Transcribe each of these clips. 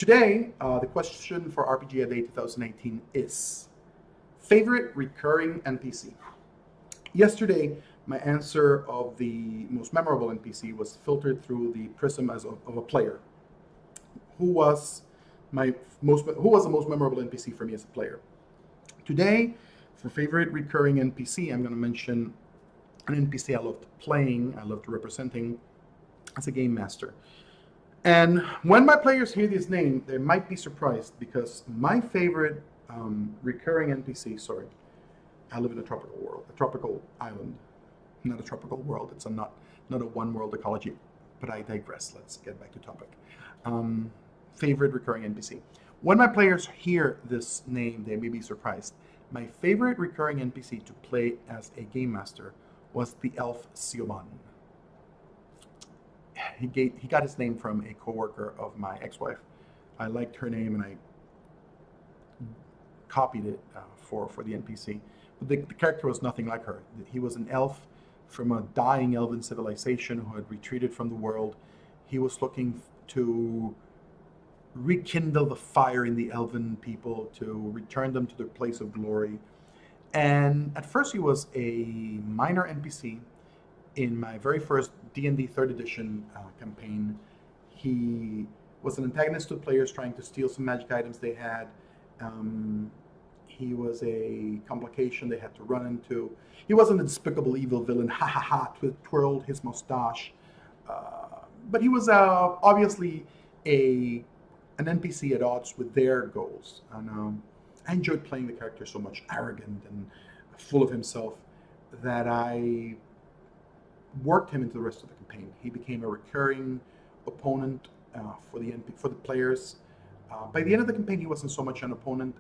Today, the question for RPG A Day 2018 is favorite recurring NPC. Yesterday, my answer of the most memorable NPC was filtered through the prism of a player. Who was the most memorable NPC for me as a player? Today, for favorite recurring NPC, I'm going to mention an NPC I loved playing, I loved representing as a game master. And when my players hear this name, they might be surprised because my favorite recurring NPC, sorry, I live in a tropical world, a tropical island, not a tropical world. It's not a one world ecology, but I digress. Let's get back to topic. Favorite recurring NPC. When my players hear this name, they may be surprised. My favorite recurring NPC to play as a game master was the elf Siobhan. He got his name from a coworker of my ex-wife. I liked her name and I copied it for the NPC. But the character was nothing like her. He was an elf from a dying elven civilization who had retreated from the world. He was looking to rekindle the fire in the elven people, to return them to their place of glory. And at first he was a minor NPC. In my very first D&D 3rd edition campaign, he was an antagonist to players trying to steal some magic items they had. He was a complication they had to run into. He wasn't a despicable evil villain, twirled his mustache. But he was obviously an NPC at odds with their goals. And I enjoyed playing the character so much, arrogant and full of himself, that I worked him into the rest of the campaign. He became a recurring opponent for the players. By the end of the campaign, he wasn't so much an opponent,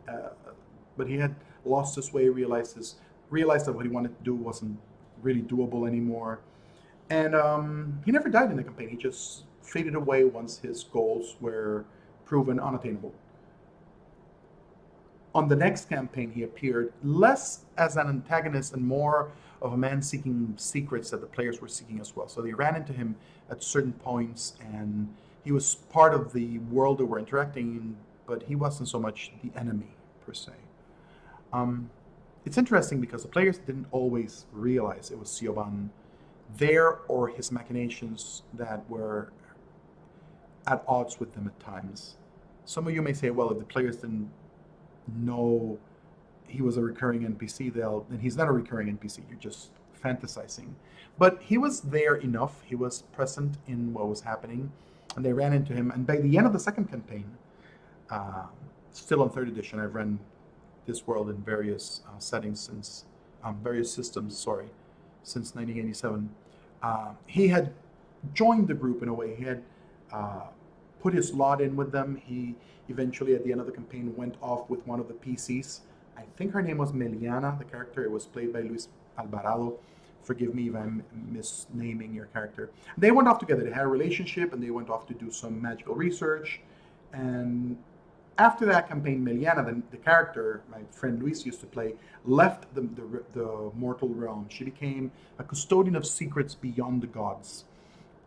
but he had lost his way, realized that what he wanted to do wasn't really doable anymore. And he never died in the campaign. He just faded away once his goals were proven unattainable. On the next campaign, he appeared less as an antagonist and more of a man seeking secrets that the players were seeking as well. So they ran into him at certain points, and he was part of the world that we're interacting in, but he wasn't so much the enemy, per se. It's interesting because the players didn't always realize it was Siobhan there or his machinations that were at odds with them at times. Some of you may say, well, if the players didn't know he was a recurring NPC, then he's not a recurring NPC, you're just fantasizing. But he was there enough, he was present in what was happening, and they ran into him. And by the end of the second campaign, still on 3rd edition, I've run this world in various settings since, various systems, since 1987. He had joined the group in a way. He had put his lot in with them. He eventually, at the end of the campaign, went off with one of the PCs. I think her name was Meliana, the character. It was played by Luis Alvarado. Forgive me if I'm misnaming your character. They went off together. They had a relationship, and they went off to do some magical research. And after that campaign, Meliana, the character my friend Luis used to play, left the mortal realm. She became a custodian of secrets beyond the gods.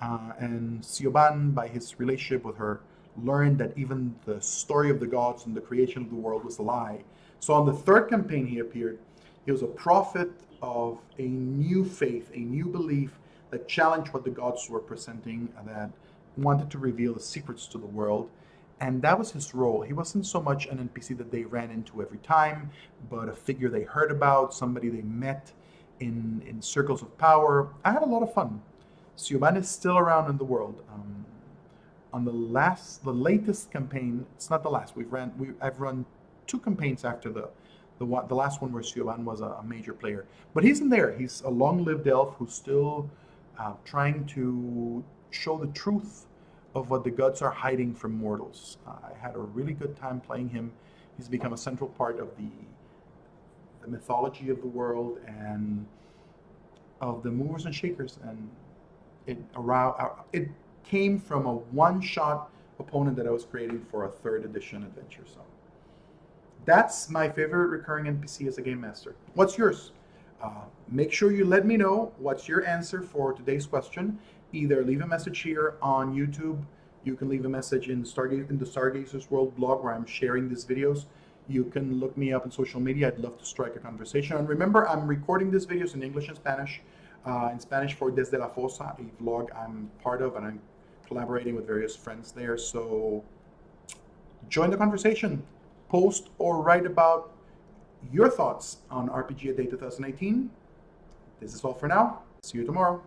And Siobhan, by his relationship with her, learned that even the story of the gods and the creation of the world was a lie. So on the 3rd campaign he appeared, he was a prophet of a new faith, a new belief that challenged what the gods were presenting, that wanted to reveal the secrets to the world. And that was his role. He wasn't so much an NPC that they ran into every time, but a figure they heard about, somebody they met in circles of power. I had a lot of fun. Siobhan is still around in the world. On the latest campaign, it's not the last. I've run 2 campaigns after the last one where Siobhan was a major player. But he's in there. He's a long-lived elf who's still trying to show the truth of what the gods are hiding from mortals. I had a really good time playing him. He's become a central part of the mythology of the world and of the movers and shakers. And it came from a one-shot opponent that I was creating for a 3rd edition adventure. So that's my favorite recurring NPC as a game master. What's yours? Make sure you let me know what's your answer for today's question. Either leave a message here on YouTube You can leave a message in the Stargazers World blog where I'm sharing these videos. You can look me up on social media. I'd love to strike a conversation. And remember, I'm recording these videos in English and Spanish. In Spanish for Desde la Fosa, a vlog I'm part of, and I'm collaborating with various friends there. So join the conversation. Post or write about your thoughts on RPG A Day 2018. This is all for now. See you tomorrow.